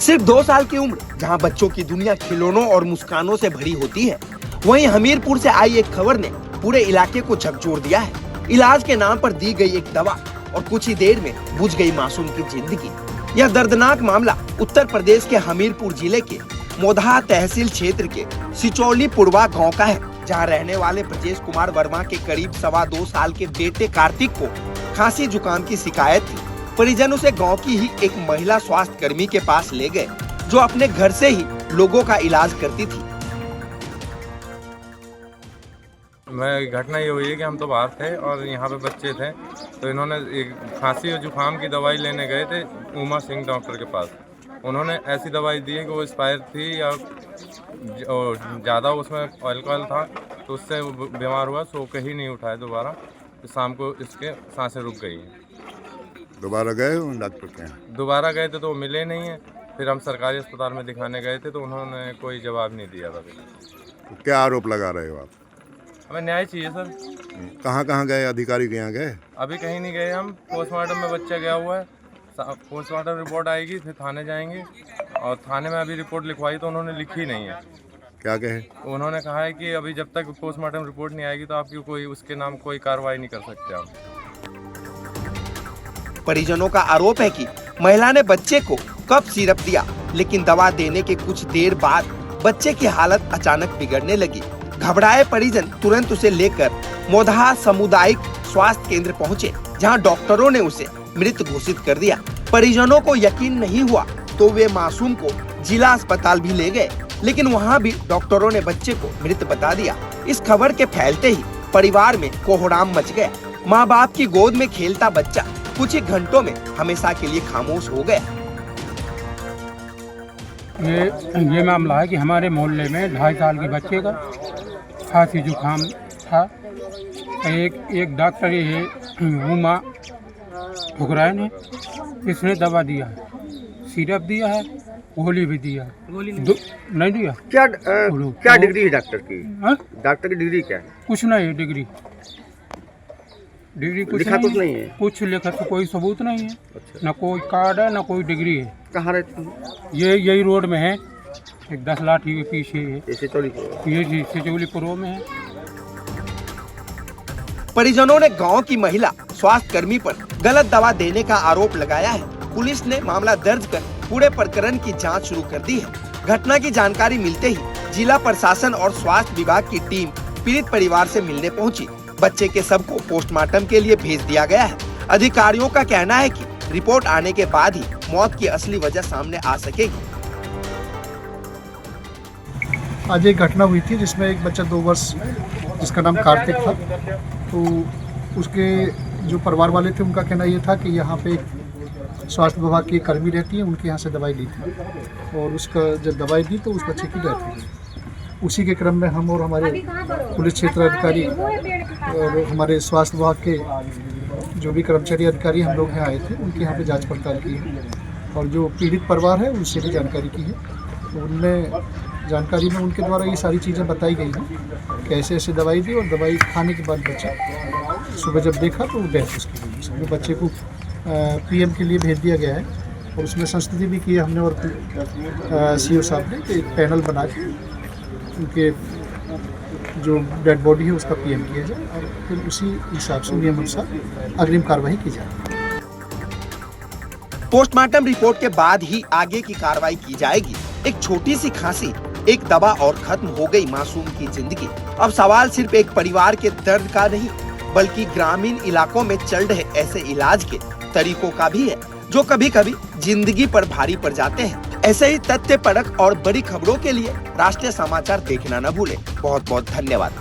सिर्फ 2 साल की उम्र, जहां बच्चों की दुनिया खिलौनों और मुस्कानों से भरी होती है, वहीं हमीरपुर से आई एक खबर ने पूरे इलाके को झकझोर दिया है। इलाज के नाम पर दी गई एक दवा और कुछ ही देर में बुझ गई मासूम की जिंदगी। यह दर्दनाक मामला उत्तर प्रदेश के हमीरपुर जिले के मोधा तहसील क्षेत्र के सिचौली पुरवा गाँव का है, जहाँ रहने वाले ब्रजेश कुमार वर्मा के करीब 2.25 साल के बेटे कार्तिक को खांसी जुकाम की शिकायत थी। परिजन उसे गांव की ही एक महिला स्वास्थ्य कर्मी के पास ले गए, जो अपने घर से ही लोगों का इलाज करती थी। घटना ये हुई है कि हम तो बाहर थे और यहाँ पे बच्चे थे, तो इन्होंने एक खांसी और जुकाम की दवाई लेने गए थे उमा सिंह डॉक्टर के पास। उन्होंने ऐसी दवाई दी है कि वो एक्सपायर थी या ज़्यादा उसमें अल्कोहल था, तो उससे वो बीमार हुआ, सो के ही नहीं उठाया दोबारा। तो शाम को इसके सांसें रुक गई हैं। दोबारा गए डॉक्टर के यहाँ? दोबारा गए थे तो वो मिले नहीं है। फिर हम सरकारी अस्पताल में दिखाने गए थे तो उन्होंने कोई जवाब नहीं दिया अभी। तो क्या आरोप लगा रहे हो आप? हमें न्याय चाहिए सर। कहाँ गए? अधिकारी के यहाँ गए? अभी कहीं नहीं गए हम। पोस्टमार्टम में बच्चा गया हुआ है, पोस्टमार्टम रिपोर्ट आएगी फिर थाने जाएंगे, और थाने में अभी रिपोर्ट लिखवाई तो उन्होंने लिखी नहीं है। क्या कहे? उन्होंने कहा है कि अभी जब तक पोस्टमार्टम रिपोर्ट नहीं आएगी तो आपकी कोई उसके नाम कोई कार्रवाई नहीं कर सकते आप। परिजनों का आरोप है कि महिला ने बच्चे को कफ सिरप दिया, लेकिन दवा देने के कुछ देर बाद बच्चे की हालत अचानक बिगड़ने लगी। घबराए परिजन तुरंत उसे लेकर मोधा सामुदायिक स्वास्थ्य केंद्र पहुंचे, जहां डॉक्टरों ने उसे मृत घोषित कर दिया। परिजनों को यकीन नहीं हुआ तो वे मासूम को जिला अस्पताल भी ले गए, लेकिन वहां भी डॉक्टरों ने बच्चे को मृत बता दिया। इस खबर के फैलते ही परिवार में कोहराम मच गया। माँ बाप की गोद में खेलता बच्चा कुछ ही घंटों में हमेशा के लिए खामोश हो गया। ये मामला है कि हमारे मोहल्ले में 2.5 साल के बच्चे का खांसी जुकाम था। एक डॉक्टर ये उमा ठुकराय ने इसने दवा दिया है, सिरप दिया है, गोली भी दिया है। नहीं दिया। क्या डिग्री है डॉक्टर की? डॉक्टर की डिग्री क्या है? कुछ नहीं है डिग्री कुछ लिखा कुछ नहीं है। कुछ लिखा तो कोई सबूत नहीं है। अच्छा। न कोई कार्ड है न कोई डिग्री है। कहाँ रहती है? यही रोड में है, एक 10 लाठी के पीछे है। ये सिचौली पुरवा में है। परिजनों ने गांव की महिला स्वास्थ्य कर्मी पर गलत दवा देने का आरोप लगाया है। पुलिस ने मामला दर्ज कर पूरे प्रकरण की जांच शुरू कर दी है। घटना की जानकारी मिलते ही जिला प्रशासन और स्वास्थ्य विभाग की टीम पीड़ित परिवार से मिलने पहुंची। बच्चे के शव को पोस्टमार्टम के लिए भेज दिया गया है। अधिकारियों का कहना है कि रिपोर्ट आने के बाद ही मौत की असली वजह सामने आ सकेगी। आज एक घटना हुई थी जिसमें एक बच्चा 2 वर्ष जिसका नाम कार्तिक था, तो उसके जो परिवार वाले थे उनका कहना ये था कि यहाँ पे एक स्वास्थ्य विभाग की कर्मी रहती है, उनके यहाँ से दवाई ली थी और उसका जब दवाई दी तो उस बच्चे की डेथ हो गई। उसी के क्रम में हम और हमारे पुलिस क्षेत्र अधिकारी और हमारे स्वास्थ्य विभाग के जो भी कर्मचारी अधिकारी हम लोग यहाँ आए थे, उनके यहाँ पे जांच पड़ताल की है और जो पीड़ित परिवार है उससे भी जानकारी की है। तो उनने जानकारी में उनके द्वारा ये सारी चीज़ें बताई गई हैं कि ऐसे दवाई दी और दवाई खाने के बाद बच्चा सुबह जब देखा तो डेथ उसकी हुई। उसमें बच्चे को पीएम के लिए भेज दिया गया है और उसमें संस्तुति भी की है हमने और सीओ साहब ने एक पैनल बना के उनके जो डेड बॉडी है उसका पीएम किया जाए और फिर उसी हिसाब से नियम अनुसार अग्रिम कार्रवाई की जाए। पोस्टमार्टम रिपोर्ट के बाद ही आगे की कार्रवाई की जाएगी। एक छोटी सी खांसी, एक दवा और खत्म हो गई मासूम की जिंदगी। अब सवाल सिर्फ एक परिवार के दर्द का नहीं, बल्कि ग्रामीण इलाकों में चल रहे ऐसे इलाज के तरीकों का भी है, जो कभी कभी जिंदगी पर भारी पड़ जाते हैं। ऐसे ही तथ्य परक और बड़ी खबरों के लिए राष्ट्रीय समाचार देखना न भूलें। बहुत बहुत धन्यवाद।